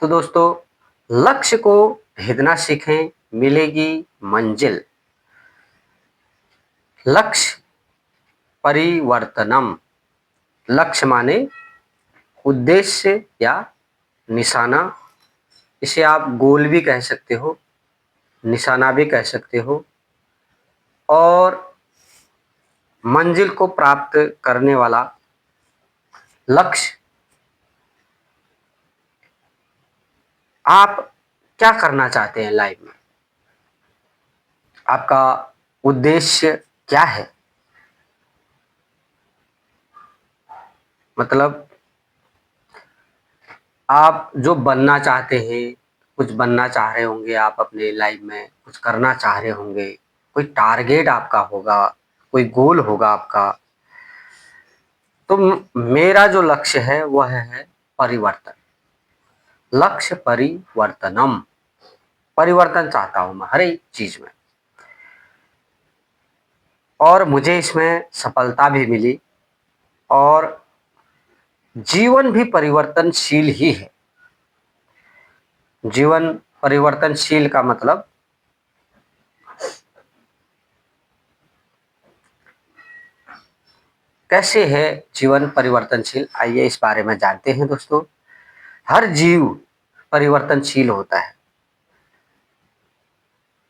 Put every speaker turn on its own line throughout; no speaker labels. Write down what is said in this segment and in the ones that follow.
तो दोस्तों, लक्ष्य को भेदना सीखें, मिलेगी मंजिल। लक्ष्य परिवर्तनम। लक्ष्य माने उद्देश्य या निशाना। इसे आप गोल भी कह सकते हो, निशाना भी कह सकते हो। और मंजिल को प्राप्त करने वाला लक्ष्य। आप क्या करना चाहते हैं लाइफ में? आपका उद्देश्य क्या है? मतलब आप जो बनना चाहते हैं, कुछ बनना चाह रहे होंगे आप अपने लाइफ में, कुछ करना चाह रहे होंगे, कोई टारगेट आपका होगा, कोई गोल होगा आपका। तो मेरा जो लक्ष्य है वह है परिवर्तन। लक्ष्य परिवर्तनम। परिवर्तन चाहता हूं मैं हर एक चीज में, और मुझे इसमें सफलता भी मिली। और जीवन भी परिवर्तनशील ही है। जीवन परिवर्तनशील का मतलब कैसे है जीवन परिवर्तनशील, आइए इस बारे में जानते हैं दोस्तों। हर जीव परिवर्तनशील होता है।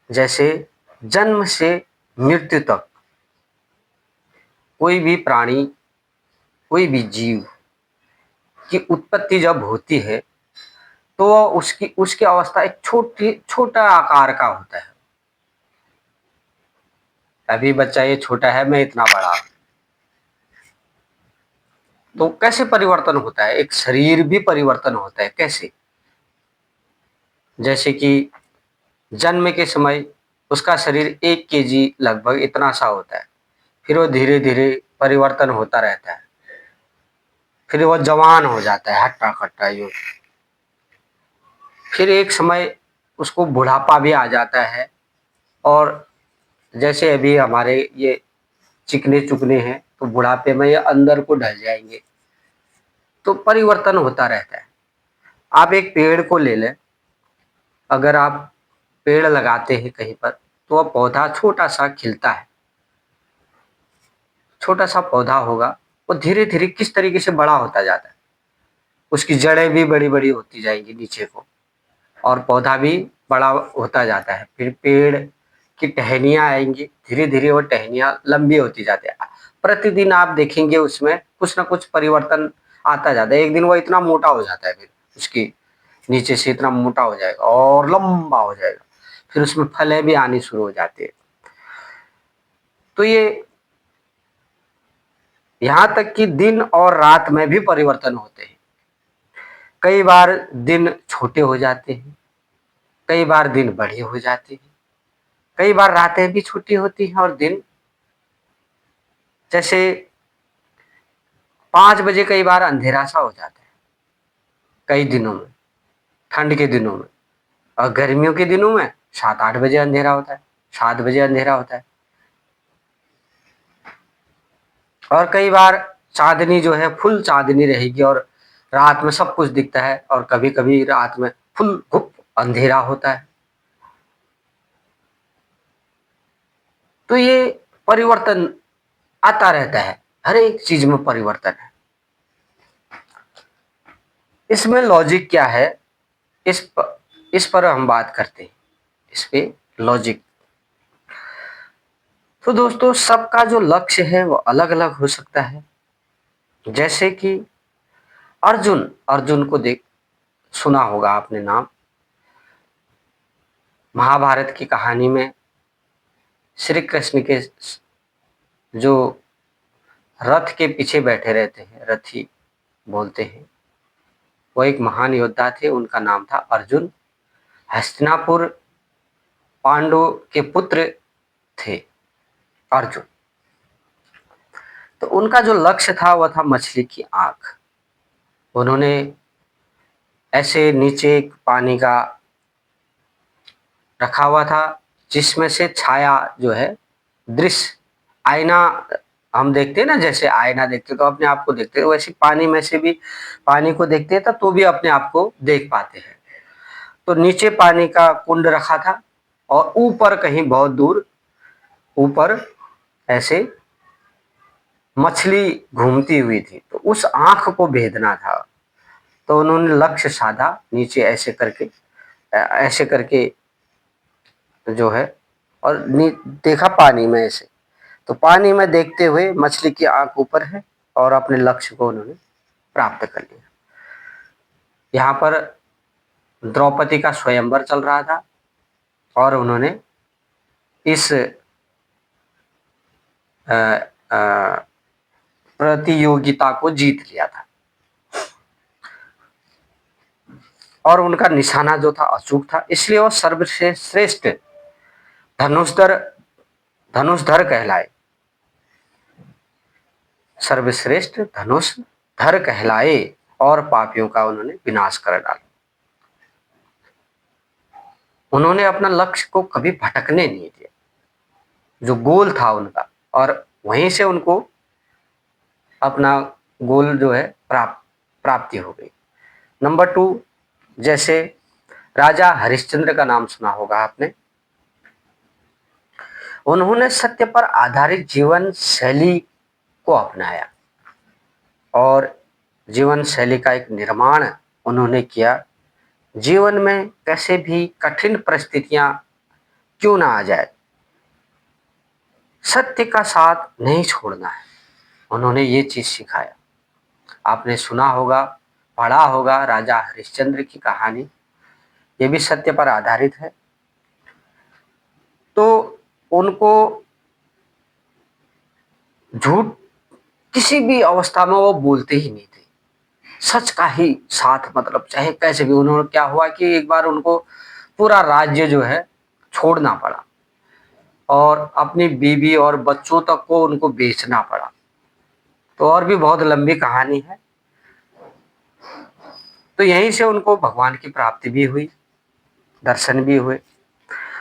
जैसे जन्म से मृत्यु तक कोई भी प्राणी, कोई भी जीव की उत्पत्ति जब होती है तो उसकी उसकी अवस्था एक छोटा आकार का होता है। अभी बच्चा ये छोटा है, मैं इतना बड़ा हूं। तो कैसे परिवर्तन होता है? एक शरीर भी परिवर्तन होता है। कैसे? जैसे कि जन्म के समय उसका शरीर 1 केजी लगभग इतना सा होता है। फिर वो धीरे धीरे परिवर्तन होता रहता है। फिर वो जवान हो जाता है, हट्टा कट्टा यूं। फिर एक समय उसको बुढ़ापा भी आ जाता है। और जैसे अभी हमारे ये चिकने चुकने हैं, तो बुढ़ापे में ये अंदर को ढल जाएंगे। तो परिवर्तन होता रहता है। आप एक पेड़ को ले लें। अगर आप पेड़ लगाते हैं कहीं पर, तो वह पौधा छोटा सा खिलता है, छोटा सा पौधा होगा। वो धीरे धीरे किस तरीके से बड़ा होता जाता है। उसकी जड़ें भी बड़ी बड़ी होती जाएंगी नीचे को, और पौधा भी बड़ा होता जाता है। फिर पेड़ की टहनियाँ आएंगी, धीरे धीरे वो टहनियाँ लंबी होती जाती है। प्रतिदिन आप देखेंगे उसमें कुछ ना कुछ परिवर्तन आता जाता है। एक दिन वो इतना मोटा हो जाता है, फिर उसकी नीचे से इतना मोटा हो जाएगा और लंबा हो जाएगा। फिर उसमें फलें भी आनी शुरू हो जाती है। तो ये यहाँ तक कि दिन और रात में भी परिवर्तन होते हैं। कई बार दिन छोटे हो जाते हैं, कई बार दिन बड़े हो जाते हैं, कई बार रातें भी छोटी होती हैं और दिन, जैसे 5 बजे कई बार अंधेरा सा हो जाता है कई दिनों में, ठंड के दिनों में। और गर्मियों के दिनों में 7-8 बजे अंधेरा होता है, 7 बजे अंधेरा होता है। और कई बार चांदनी जो है फुल चांदनी रहेगी और रात में सब कुछ दिखता है, और कभी कभी रात में फुल घुप अंधेरा होता है। तो ये परिवर्तन आता रहता है, हर एक चीज में परिवर्तन है। इसमें लॉजिक क्या है, इस पर हम बात करते हैं। इस पे लॉजिक। तो दोस्तों, सबका जो लक्ष्य है वो अलग अलग हो सकता है। जैसे कि अर्जुन, अर्जुन को देख, सुना होगा आपने नाम। महाभारत की कहानी में श्री कृष्ण के जो रथ के पीछे बैठे रहते हैं, रथी बोलते हैं, वो एक महान योद्धा थे। उनका नाम था अर्जुन। हस्तिनापुर पांडु के पुत्र थे अर्जुन। तो उनका जो लक्ष्य था वह था मछली की आंख। उन्होंने ऐसे नीचे एक पानी का रखा हुआ था, जिसमें से छाया जो है, दृश्य, आईना, हम देखते हैं ना, जैसे आईना देखते तो अपने आप को देखते हैं, वैसे पानी में से भी पानी को देखते हैं तो भी अपने आप को देख पाते हैं। तो नीचे पानी का कुंड रखा था और ऊपर कहीं बहुत दूर ऊपर ऐसे मछली घूमती हुई थी, तो उस आंख को भेदना था। तो उन्होंने लक्ष्य साधा, नीचे ऐसे करके जो है, और देखा पानी में ऐसे, तो पानी में देखते हुए मछली की आंख ऊपर है और अपने लक्ष्य को उन्होंने प्राप्त कर लिया। यहाँ पर द्रौपदी का स्वयंवर चल रहा था और उन्होंने इस अ, अ, प्रतियोगिता को जीत लिया था और उनका निशाना जो था अचूक था, इसलिए वो सर्वश्रेष्ठ धनुषधर धनुषधर कहलाए, सर्वश्रेष्ठ धनुषधर कहलाए और पापियों का उन्होंने विनाश कर डाला। उन्होंने अपना लक्ष्य को कभी भटकने नहीं दिया, जो गोल था उनका, और वहीं से उनको अपना गोल जो है प्राप्ति हो गई। नंबर 2, जैसे राजा हरिश्चंद्र का नाम सुना होगा आपने। उन्होंने सत्य पर आधारित जीवन शैली को अपनाया और जीवन शैली का एक निर्माण उन्होंने किया। जीवन में कैसे भी कठिन परिस्थितियां क्यों ना आ जाए, सत्य का साथ नहीं छोड़ना है, उन्होंने ये चीज सिखाया। आपने सुना होगा, पढ़ा होगा राजा हरिश्चंद्र की कहानी, ये भी सत्य पर आधारित है। तो उनको झूठ किसी भी अवस्था में वो बोलते ही नहीं थे, सच का ही साथ, मतलब चाहे कैसे भी। उन्होंने क्या हुआ कि एक बार उनको पूरा राज्य जो है छोड़ना पड़ा और अपनी बीवी और बच्चों तक को उनको बेचना पड़ा। तो और भी बहुत लंबी कहानी है। तो यहीं से उनको भगवान की प्राप्ति भी हुई, दर्शन भी हुए।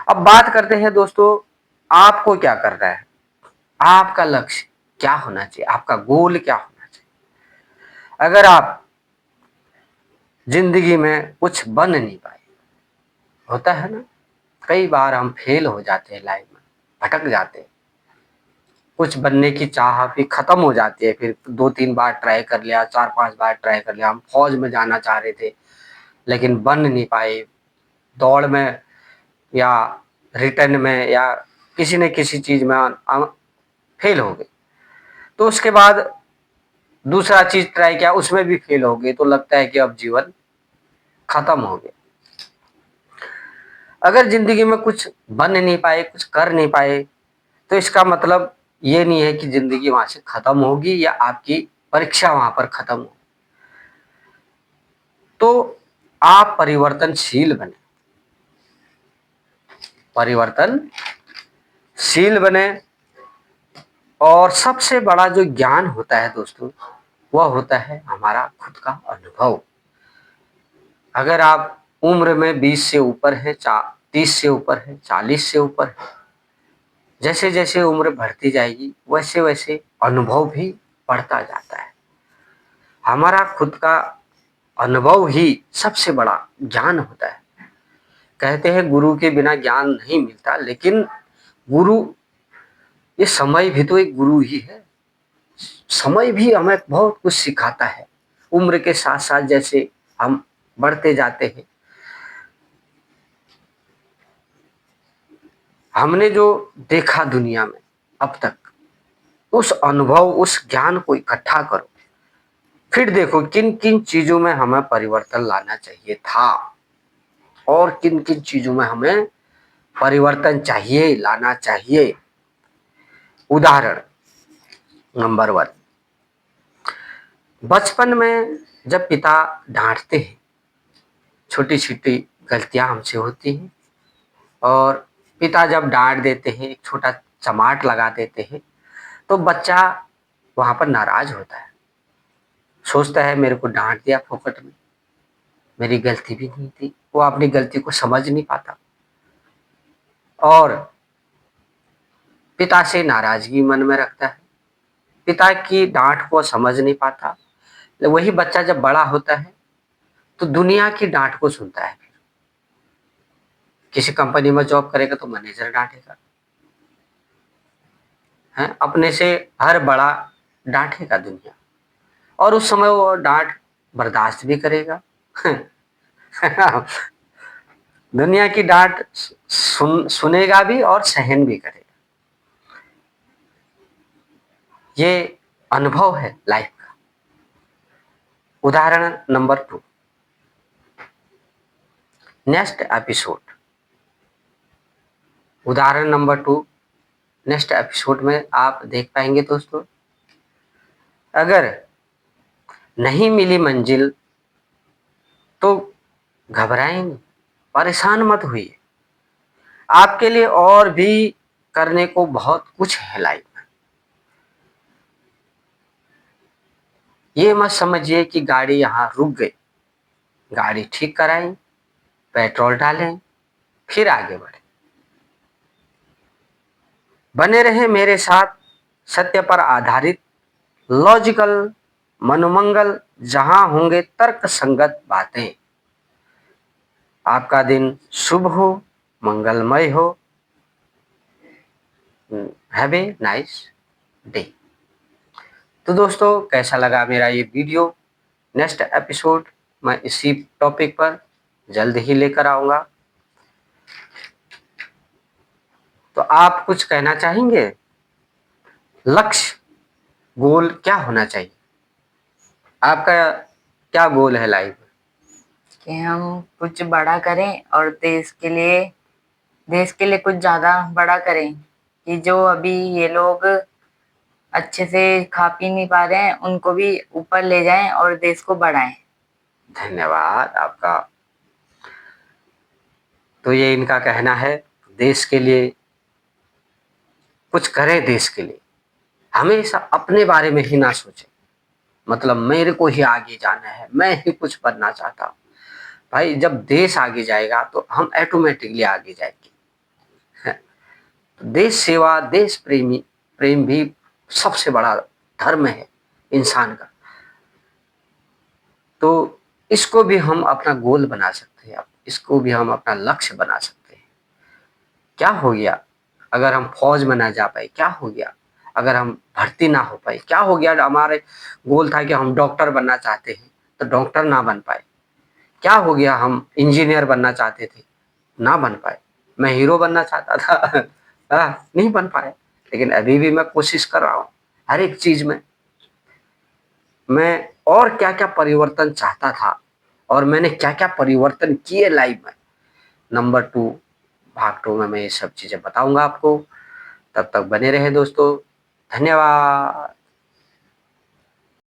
अब बात करते हैं दोस्तों, आपको क्या करना है, आपका लक्ष्य क्या होना चाहिए, आपका गोल क्या होना चाहिए। अगर आप जिंदगी में कुछ बन नहीं पाए, होता है ना, कई बार हम फेल हो जाते हैं लाइफ में, भटक जाते हैं, कुछ बनने की चाह भी खत्म हो जाती है, फिर 2-3 बार ट्राई कर लिया, 4-5 बार ट्राई कर लिया, हम फौज में जाना चाह रहे थे लेकिन बन नहीं पाए, दौड़ में या रिटर्न में या किसी न किसी चीज में हम फेल हो गए। तो उसके बाद दूसरा चीज ट्राई किया, उसमें भी फेल हो गए, तो लगता है कि अब जीवन खत्म हो गया। अगर जिंदगी में कुछ बन नहीं पाए, कुछ कर नहीं पाए, तो इसका मतलब ये नहीं है कि जिंदगी वहां से खत्म होगी या आपकी परीक्षा वहां पर खत्म होगी। तो आप परिवर्तनशील बने, परिवर्तनशील बने। और सबसे बड़ा जो ज्ञान होता है दोस्तों, वह होता है हमारा खुद का अनुभव। अगर आप उम्र में 20 से ऊपर है, 30 से ऊपर है, 40 से ऊपर है, जैसे जैसे उम्र बढ़ती जाएगी वैसे वैसे अनुभव भी बढ़ता जाता है। हमारा खुद का अनुभव ही सबसे बड़ा ज्ञान होता है। कहते हैं गुरु के बिना ज्ञान नहीं मिलता, लेकिन गुरु, ये समय भी तो एक गुरु ही है। समय भी हमें बहुत कुछ सिखाता है। उम्र के साथ साथ जैसे हम बढ़ते जाते हैं, हमने जो देखा दुनिया में अब तक, उस अनुभव, उस ज्ञान को इकट्ठा करो, फिर देखो किन किन चीजों में हमें परिवर्तन लाना चाहिए था और किन किन चीजों में हमें परिवर्तन चाहिए, लाना चाहिए। उदाहरण नंबर 1, बचपन में जब पिता डांटते हैं, छोटी छोटी गलतियां हमसे होती हैं, और पिता जब डांट देते हैं, एक छोटा चमाट लगा देते हैं, तो बच्चा वहां पर नाराज होता है, सोचता है मेरे को डांट दिया फोकट में, मेरी गलती भी नहीं थी। वो अपनी गलती को समझ नहीं पाता और पिता से नाराजगी मन में रखता है, पिता की डांट को समझ नहीं पाता। वही बच्चा जब बड़ा होता है तो दुनिया की डांट को सुनता है, किसी कंपनी में जॉब करेगा तो मैनेजर डांटेगा, है अपने से हर बड़ा डांटेगा दुनिया, और उस समय वो डांट बर्दाश्त भी करेगा। दुनिया की डांट सुनेगा भी और सहन भी करेगा। ये अनुभव है लाइफ का। उदाहरण नंबर 2, नेक्स्ट एपिसोड। उदाहरण नंबर 2 नेक्स्ट एपिसोड में आप देख पाएंगे दोस्तों। अगर नहीं मिली मंजिल तो घबराएंगे, परेशान मत होइए। आपके लिए और भी करने को बहुत कुछ है लाइफ में। ये मत समझिए कि गाड़ी यहाँ रुक गई, गाड़ी ठीक कराएं, पेट्रोल डालें, फिर आगे बढ़े। बने रहे मेरे साथ सत्य पर आधारित, लॉजिकल, मनोमंगल, जहां होंगे तर्क संगत बातें। आपका दिन शुभ हो, मंगलमय हो। Have a nice day. तो दोस्तों कैसा लगा मेरा ये वीडियो? नेक्स्ट एपिसोड मैं इसी टॉपिक पर जल्द ही लेकर आऊंगा। तो आप कुछ कहना चाहेंगे? लक्ष्य, गोल क्या होना चाहिए? आपका क्या गोल है लाइफ में?
कि हम कुछ बड़ा करें और देश के लिए कुछ ज्यादा बड़ा करें, कि जो अभी ये लोग अच्छे से खा पी नहीं पा रहे हैं उनको भी ऊपर ले जाएं और देश को बढ़ाएं।
धन्यवाद आपका। तो ये इनका कहना है, देश के लिए कुछ करें, देश के लिए हमेशा अपने बारे में ही ना सोचें। मतलब मेरे को ही आगे जाना है, मैं ही कुछ बनना चाहता हूँ। भाई जब देश आगे जाएगा तो हम ऑटोमेटिकली आगे जाएंगे। तो देश सेवा, देश प्रेम भी सबसे बड़ा धर्म है इंसान का। तो इसको भी हम अपना गोल बना सकते हैं, इसको भी हम अपना लक्ष्य बना सकते हैं। क्या हो गया अगर हम फौज में ना जा पाए? क्या हो गया अगर हम भर्ती ना हो पाए? क्या हो गया हमारे गोल था कि हम डॉक्टर बनना चाहते हैं तो डॉक्टर ना बन पाए? क्या हो गया हम इंजीनियर बनना चाहते थे, ना बन पाए? मैं हीरो बनना चाहता था, नहीं बन पाए। लेकिन अभी भी मैं कोशिश कर रहा हूँ हर एक चीज में। मैं और क्या क्या परिवर्तन चाहता था और मैंने क्या क्या परिवर्तन किए लाइफ में। नंबर 2 भाग 2 में मैं ये सब चीजें बताऊंगा आपको। तब तक बने रहे दोस्तों। धन्यवाद।